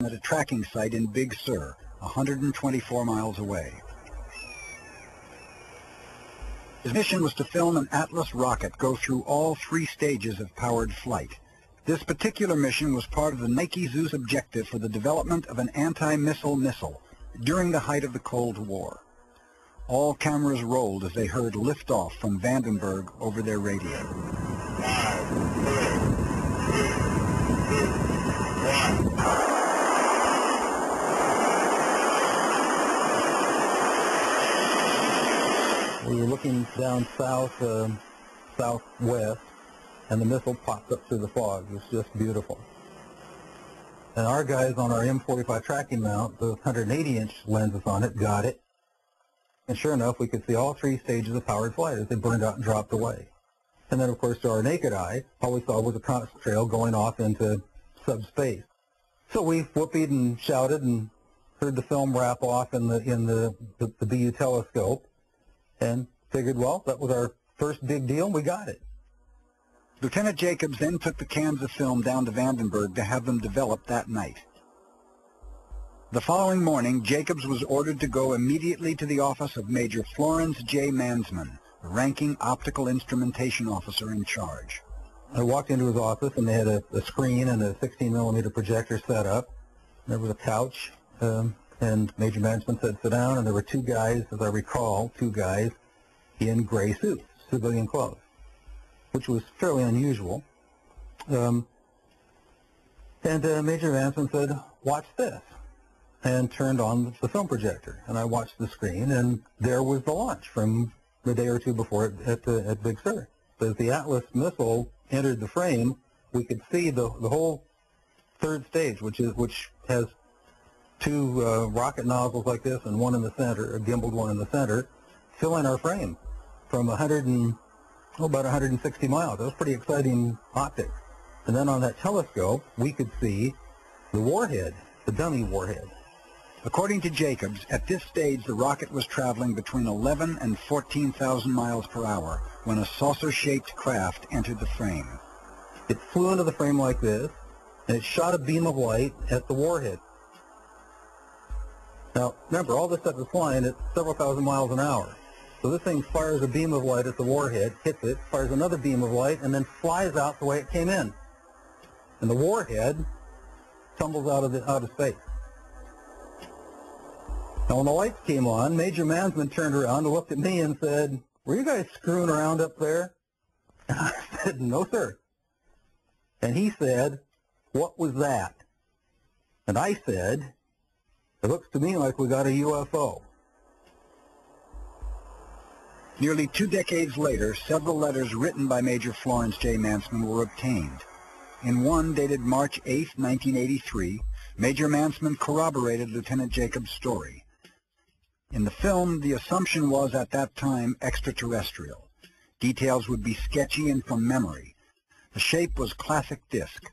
at a tracking site in Big Sur, 124 miles away. His mission was to film an Atlas rocket go through all 3 stages of powered flight. This particular mission was part of the Nike Zeus objective for the development of an anti-missile missile during the height of the Cold War. All cameras rolled as they heard liftoff from Vandenberg over their radio. 5, 3, 2, 1. We were looking down southwest, and the missile popped up through the fog. It was just beautiful. And our guys on our M45 tracking mount, the 180-inch lenses on it, got it. And sure enough, we could see all 3 stages of powered flight as they burned out and dropped away. And then, of course, to our naked eye, all we saw was a contrail going off into subspace. So we whooped and shouted and heard the film wrap off in the BU telescope, and figured, well, that was our first big deal, and we got it. Lieutenant Jacobs then took the cans of film down to Vandenberg to have them developed that night. The following morning, Jacobs was ordered to go immediately to the office of Major Florence J. Mansman, the ranking optical instrumentation officer in charge. I walked into his office, and they had a screen and a 16-millimeter projector set up. There was a couch, and Major Mansman said, sit down, and there were 2 guys, as I recall, 2 guys in gray suits, civilian clothes, which was fairly unusual. And Major Mansman said, watch this, and turned on the film projector. And I watched the screen, and there was the launch from the day or 2 before at Big Sur. So as the Atlas missile entered the frame, we could see the whole 3rd stage, which has 2 rocket nozzles like this and one in the center, a gimbaled one in the center, filling our frame from about 160 miles. That was pretty exciting optics. And then on that telescope, we could see the warhead, the dummy warhead. According to Jacobs, at this stage the rocket was traveling between 11 and 14,000 miles per hour when a saucer-shaped craft entered the frame. It flew into the frame like this, and it shot a beam of light at the warhead. Now, remember, all this stuff is flying at several thousand miles an hour. So this thing fires a beam of light at the warhead, hits it, fires another beam of light, and then flies out the way it came in. And the warhead tumbles out of space. Now, when the lights came on, Major Mansman turned around and looked at me and said, were you guys screwing around up there? And I said, no, sir. And he said, what was that? And I said, it looks to me like we got a UFO. Nearly 2 decades later, several letters written by Major Florence J. Mansman were obtained. In one dated March 8, 1983, Major Mansman corroborated Lieutenant Jacobs' story. In the film, the assumption was at that time extraterrestrial. Details would be sketchy and from memory. The shape was classic disc.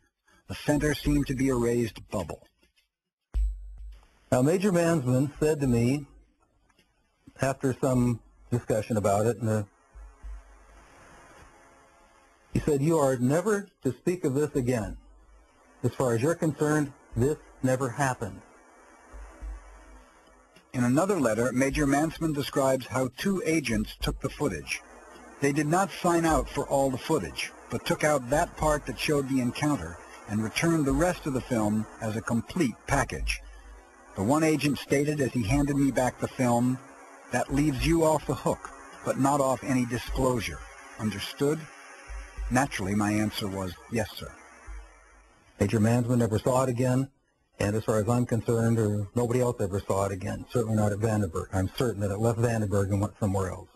The center seemed to be a raised bubble. Now, Major Mansman said to me, after some discussion about it, he said, you are never to speak of this again. As far as you're concerned, this never happened. In another letter, Major Mansman describes how 2 agents took the footage. They did not sign out for all the footage, but took out that part that showed the encounter and returned the rest of the film as a complete package. The one agent stated as he handed me back the film, that leaves you off the hook, but not off any disclosure. Understood? Naturally, my answer was, yes, sir. Major Mansman never saw it again, and as far as I'm concerned, or nobody else ever saw it again, certainly not at Vandenberg. I'm certain that it left Vandenberg and went somewhere else.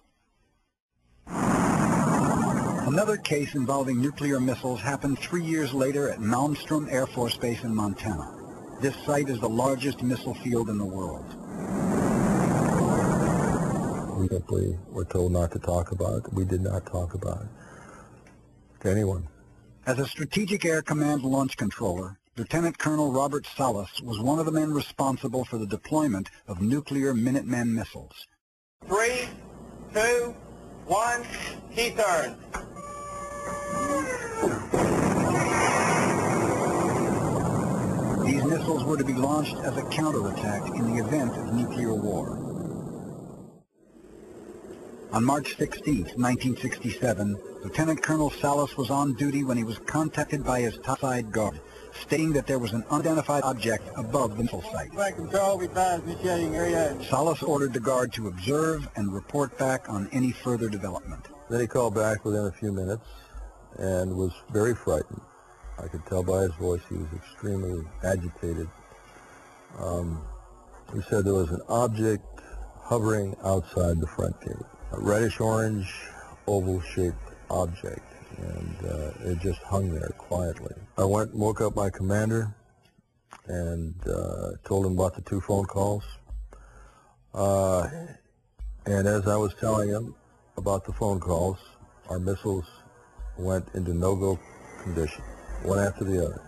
Another case involving nuclear missiles happened 3 years later at Malmstrom Air Force Base in Montana. This site is the largest missile field in the world. We simply were told not to talk about it. We did not talk about it to anyone. As a Strategic Air Command launch controller, Lieutenant Colonel Robert Salas was one of the men responsible for the deployment of nuclear Minuteman missiles. 3, 2, 1, key turn. These missiles missiles were to be launched as a counterattack in the event of nuclear war. On March 16, 1967, Lieutenant Colonel Salas was on duty when he was contacted by his topside guard, stating that there was an unidentified object above the missile site. Control, we find initiating area. Salas ordered the guard to observe and report back on any further development. Then he called back within a few minutes and was very frightened. I could tell by his voice he was extremely agitated. He said there was an object hovering outside the front gate, a reddish-orange, oval-shaped object, and it just hung there quietly. I went and woke up my commander and told him about the 2 phone calls. And as I was telling him about the phone calls, our missiles went into no-go condition, one after the other.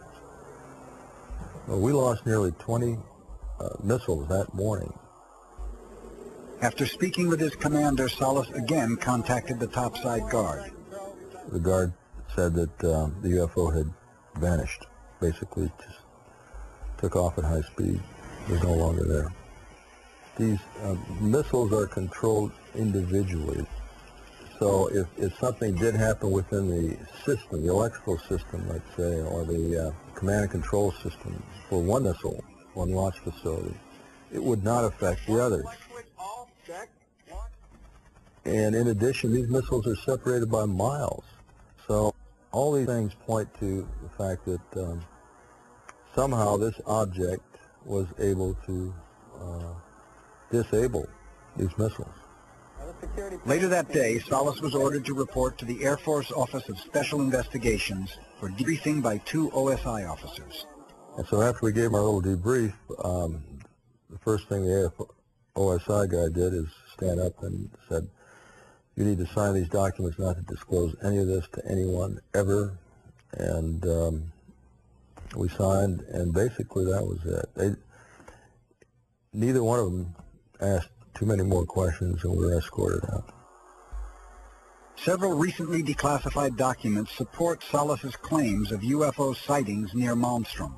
Well, we lost nearly 20 missiles that morning. After speaking with his commander, Salas again contacted the topside guard. The guard said that the UFO had vanished, basically just took off at high speed, was no longer there. These missiles are controlled individually. So if something did happen within the system, the electrical system, let's say, or the command and control system for one missile, one launch facility, it would not affect the others. And in addition, these missiles are separated by miles. So all these things point to the fact that somehow this object was able to disable these missiles. Later that day, Salas was ordered to report to the Air Force Office of Special Investigations for debriefing by 2 OSI officers. And so after we gave him our little debrief, the first thing the OSI guy did is stand up and said, "You need to sign these documents not to disclose any of this to anyone ever." And we signed, and basically that was it. Neither one of them asked too many more questions, and we were escorted out. Several recently declassified documents support Salas's claims of UFO sightings near Malmstrom.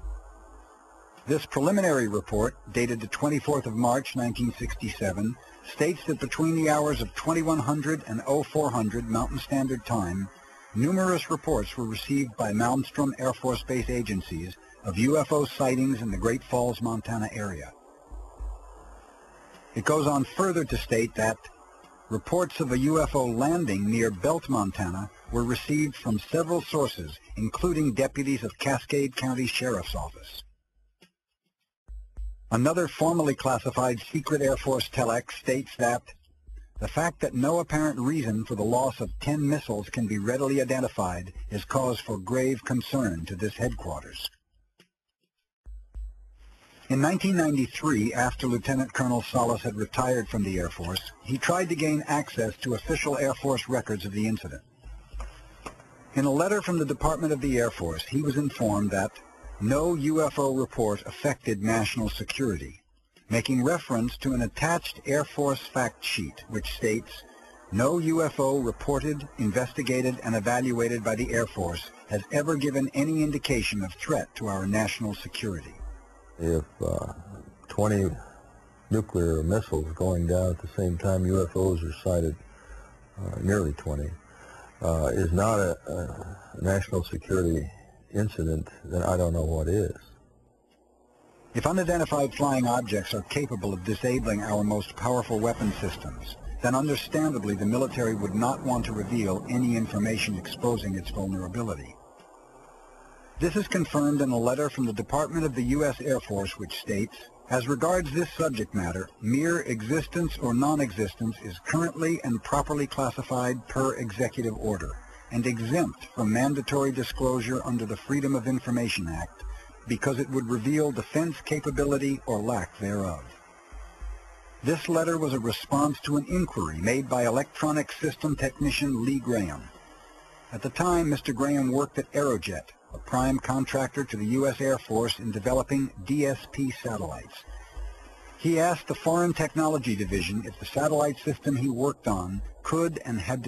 This preliminary report, dated the 24th of March, 1967, states that between the hours of 2100 and 0400 Mountain Standard Time, numerous reports were received by Malmstrom Air Force Base agencies of UFO sightings in the Great Falls, Montana area. It goes on further to state that reports of a UFO landing near Belt, Montana were received from several sources, including deputies of Cascade County Sheriff's Office. Another formally classified secret Air Force telex states that the fact that no apparent reason for the loss of 10 missiles can be readily identified is cause for grave concern to this headquarters. In 1993, after Lieutenant Colonel Salas had retired from the Air Force, he tried to gain access to official Air Force records of the incident. In a letter from the Department of the Air Force, he was informed that no UFO report affected national security, making reference to an attached Air Force fact sheet which states, "No UFO reported, investigated, and evaluated by the Air Force has ever given any indication of threat to our national security." If 20 nuclear missiles going down at the same time UFOs are sighted, nearly 20, is not a national security incident, then I don't know what is. If unidentified flying objects are capable of disabling our most powerful weapon systems, then understandably the military would not want to reveal any information exposing its vulnerability. This is confirmed in a letter from the Department of the U.S. Air Force which states, "As regards this subject matter, mere existence or non-existence is currently and properly classified per executive order and exempt from mandatory disclosure under the Freedom of Information Act because it would reveal defense capability or lack thereof." This letter was a response to an inquiry made by electronic system technician Lee Graham. At the time, Mr. Graham worked at Aerojet, a prime contractor to the U.S. Air Force in developing DSP satellites. He asked the Foreign Technology Division if the satellite system he worked on could and had